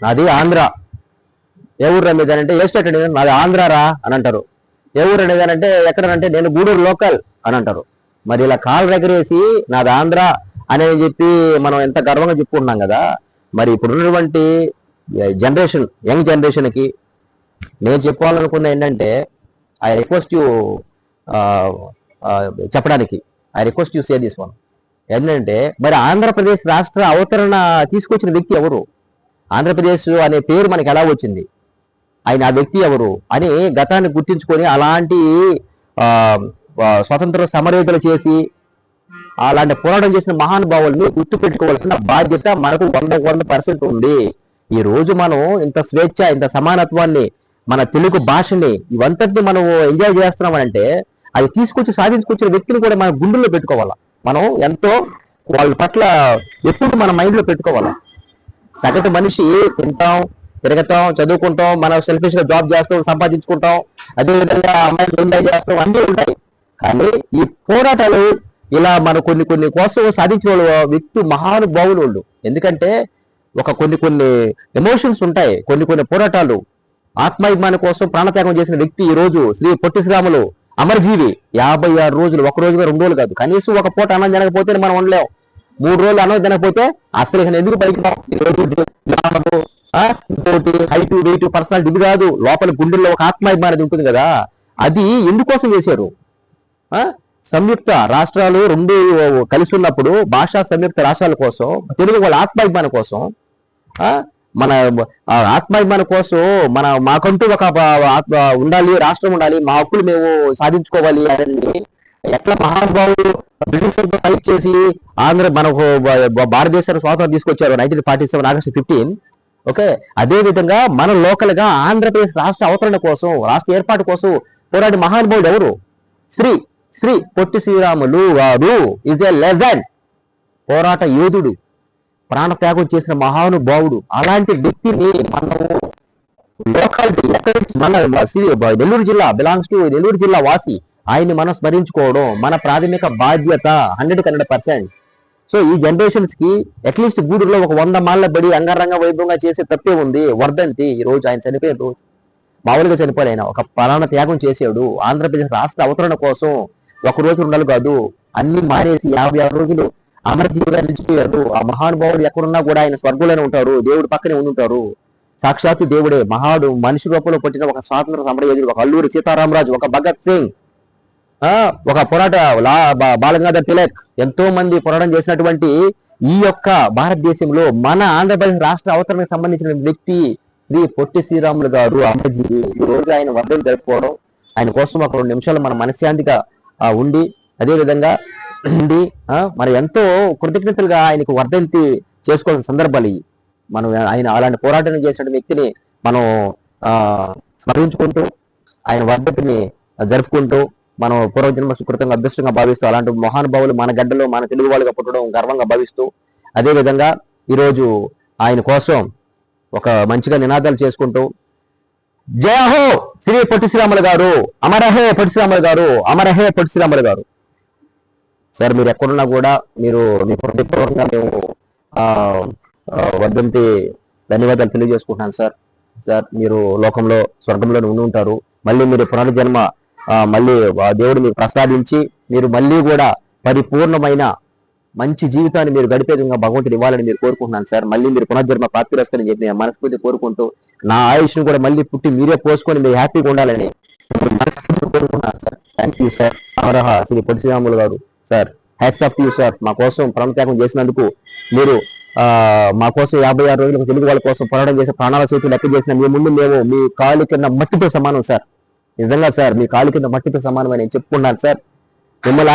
నాది ఆంధ్ర. ఏ ఊరు అనేదానంటే ఏ స్టేట్ అనేది నాది ఆంధ్ర రా అని అంటారు. ఏ ఊరు అనేదానంటే ఎక్కడనంటే నేను గూడూరు లోకల్ అని అంటారు. మరి ఇలా కాళ్ళు ఎగరేసి నాది ఆంధ్ర అనేది చెప్పి మనం ఎంత గర్వంగా చెప్పుకుంటున్నాం కదా. మరి ఇప్పుడున్నటువంటి జనరేషన్, యంగ్ జనరేషన్కి నేను చెప్పుకోవాలనుకున్న ఏంటంటే ఐ రిక్వెస్ట్ యూ చెప్పడానికి I request you say this one ఏంటంటే, మరి ఆంధ్రప్రదేశ్ రాష్ట్ర అవతరణ తీసుకొచ్చిన వ్యక్తి ఎవరు? ఆంధ్రప్రదేశ్ అనే పేరు మనకి ఎలా వచ్చింది? ఆయన ఆ వ్యక్తి ఎవరు అని గతాన్ని గుర్తించుకొని అలాంటి స్వతంత్ర సమరయోధులు చేసి అలాంటి పోరాటం చేసిన మహానుభావుల్ని గుర్తు పెట్టుకోవాల్సిన బాధ్యత మనకు 100% ఉంది. ఈ రోజు మనం ఇంత స్వేచ్ఛ, ఇంత సమానత్వాన్ని, మన తెలుగు భాషని ఇవంతటిని మనం ఎంజాయ్ చేస్తున్నామంటే అది తీసుకొచ్చి సాధించుకొచ్చిన వ్యక్తిని కూడా మన గుండెల్లో పెట్టుకోవాలా. మనం ఎంతో వాళ్ళ పట్ల ఎప్పుడు మన మైండ్లో పెట్టుకోవాలా. సగటు మనిషి తింటాం, తిరగతాం, చదువుకుంటాం, మనం సెల్ఫిష్ గా జాబ్ చేస్తాం, సంపాదించుకుంటాం, అదేవిధంగా అమ్మాయిలు ఎంజాయ్ చేస్తాం, అన్నీ ఉంటాయి. కానీ ఈ పోరాటాలు ఇలా మన కొన్ని కోసం సాధించిన వ్యక్తి మహానుభావులు వాళ్ళు. ఎందుకంటే కొన్ని ఎమోషన్స్ ఉంటాయి, కొన్ని పోరాటాలు ఆత్మాభిమానం కోసం ప్రాణత్యాగం చేసిన వ్యక్తి ఈ రోజు శ్రీ పొట్టి శ్రీరాములు అమరజీవి. 56 రోజులు, ఒక రోజుగా 2 రోజులు కాదు, కనీసం ఒక పూట అన్నం తినకపోతే మనం ఉండలేం. 3 రోజులు అన్నం తినకపోతే అసలు ఎందుకు పైకి ఇంకోటి హైట్ వెయిట్ పర్సనాలిటీ ఇది కాదు, లోపల గుండెల్లో ఒక ఆత్మాభిమానం ఉంటుంది కదా. అది ఎందుకోసం చేశారు? సంయుక్త రాష్ట్రాలు 2 కలిసి ఉన్నప్పుడు భాషా సంయుక్త రాష్ట్రాల కోసం, తెలుగు వాళ్ళ ఆత్మాభిమానం కోసం, మన ఆత్మాభిమానం కోసం మాకంటూ ఒక ఉండాలి, రాష్ట్రం ఉండాలి, మా హక్కులు మేము సాధించుకోవాలి అని ఎట్లా మహానుభావులు బ్రిటిష్ ఫైట్ చేసి మనకు భారతదేశానికి స్వాతంత్రం తీసుకొచ్చారు 1947 ఆగస్టు 15. ఓకే, అదే విధంగా మన లోకల్ గా ఆంధ్రప్రదేశ్ రాష్ట్ర అవతరణ కోసం, రాష్ట్ర ఏర్పాటు కోసం పోరాడి మహానుభావుడు ఎవరు? శ్రీ పొట్టి శ్రీరాములు గారు ఈజ్ ఏ లెజెండ్. పోరాట యోధుడు, ప్రాణత్యాగం చేసిన మహానుభావుడు. అలాంటి వ్యక్తిని మనం లోకాలిటీ మన నెల్లూరు జిల్లా బిలాంగ్స్ టు నెల్లూరు జిల్లా వాసి, ఆయన్ని మనం స్మరించుకోవడం మన ప్రాథమిక బాధ్యత 100%. సో ఈ జనరేషన్స్ కి అట్లీస్ట్ గూడూరులో ఒక 100 మాళ్ళ బడి అంగరంగ వైభవంగా చేసే తప్పే ఉంది. వర్ధంతి ఈ రోజు ఆయన చనిపోయిన రోజు, మామూలుగా చనిపోయి ఆయన ఒక ప్రాణ త్యాగం చేసాడు. ఆంధ్రప్రదేశ్ రాష్ట్ర అవతరణ కోసం 1 రోజు 2 కాదు, అన్ని మానేసి 56 రోజులు అమరజీవిగా నిలిచిపోయారు. ఆ మహానుభావుడు ఎక్కడున్నా కూడా ఆయన స్వర్గంలోనే ఉంటారు, దేవుడు పక్కనే ఉండుంటారు. సాక్షాత్తు దేవుడే మహాడు మనిషి రూపంలో పుట్టిన ఒక స్వాతంత్ర సమరయోధుడు, ఒక అల్లూరి సీతారామరాజు, ఒక భగత్ సింగ్, ఒక పోరాట బాలగంగాధర్ తిలక్, ఎంతో మంది పోరాటం చేసినటువంటి ఈ యొక్క భారతదేశంలో మన ఆంధ్రప్రదేశ్ రాష్ట్ర అవతరణకు సంబంధించిన వ్యక్తి శ్రీ పొట్టి శ్రీరాములు గారు అమరజీవి. ఈ రోజు ఆయన వర్ధంతి జరుపుకోవడం, ఆయన కోసం ఒక 2 నిమిషాలు మన మనశ్శాంతిగా ఉండి, అదే విధంగా ఉండి మరి ఎంతో కృతజ్ఞతలుగా ఆయనకు వర్ధంతి చేసుకోవాల్సిన సందర్భాలు ఇవి. మనం ఆయన అలాంటి పోరాటం చేసిన వ్యక్తిని మనం స్మరించుకుంటూ ఆయన వర్ధంతిని జరుపుకుంటూ మనం పూర్వజన్మ సుకృతంగా అదృష్టంగా భావిస్తూ అలాంటి మహానుభావులు మన గడ్డలో మన తెలుగు వాళ్ళుగా పుట్టడం గర్వంగా భావిస్తూ, అదేవిధంగా ఈరోజు ఆయన కోసం ఒక మంచిగా నినాదాలు చేసుకుంటూ జయ హో శ్రీ పొట్టి శ్రీరాములు గారు, అమరహే పొట్టి శ్రీరాములు గారు, అమరహే పొట్టి శ్రీరాములు గారు. సార్ మీరు ఎక్కడున్నా కూడా మీరు మీ హృదయపూర్వకంగా మేము వర్ధంతి ధన్యవాదాలు తెలియజేసుకుంటున్నాను సార్. సార్ మీరు లోకంలో స్వర్గంలో ఉండి ఉంటారు, మళ్ళీ మీరు పునర్జన్మ మళ్ళీ దేవుడు మీకు ప్రసాదించి మీరు మళ్ళీ కూడా పరిపూర్ణమైన మంచి జీవితాన్ని మీరు గడిపే విధంగా భగవంతుడు ఇవ్వాలని మీరు కోరుకుంటున్నాను సార్. మళ్ళీ మీరు పునర్జన్మ ప్రాప్తిరస్తారని చెప్పి నేను మనస్ఫూర్తి కోరుకుంటూ, నా ఆయుష్ను కూడా మళ్ళీ పుట్టి మీరే పోసుకొని మీరు హ్యాపీగా ఉండాలని మనస్ఫూర్తి కోరుకుంటున్నాను సార్. Thank you sir. అమరహ Shri Potti Sriramulu garu sir, hats off you sir. మా కోసం ప్రాణత్యాగం చేసినందుకు, మీరు మా కోసం 56 రోజులకు తెలుగు వాళ్ళ కోసం పోరాటం చేసే ప్రాణాల చేతులు లెక్క చేసిన మీ ముందు మేము మీ కాలు కింద మట్టితో సమానం సార్. నిజంగా సార్, మీ కాలు కింద మట్టితో సమానమని నేను చెప్పుకున్నాను సార్. మిమ్మల్ని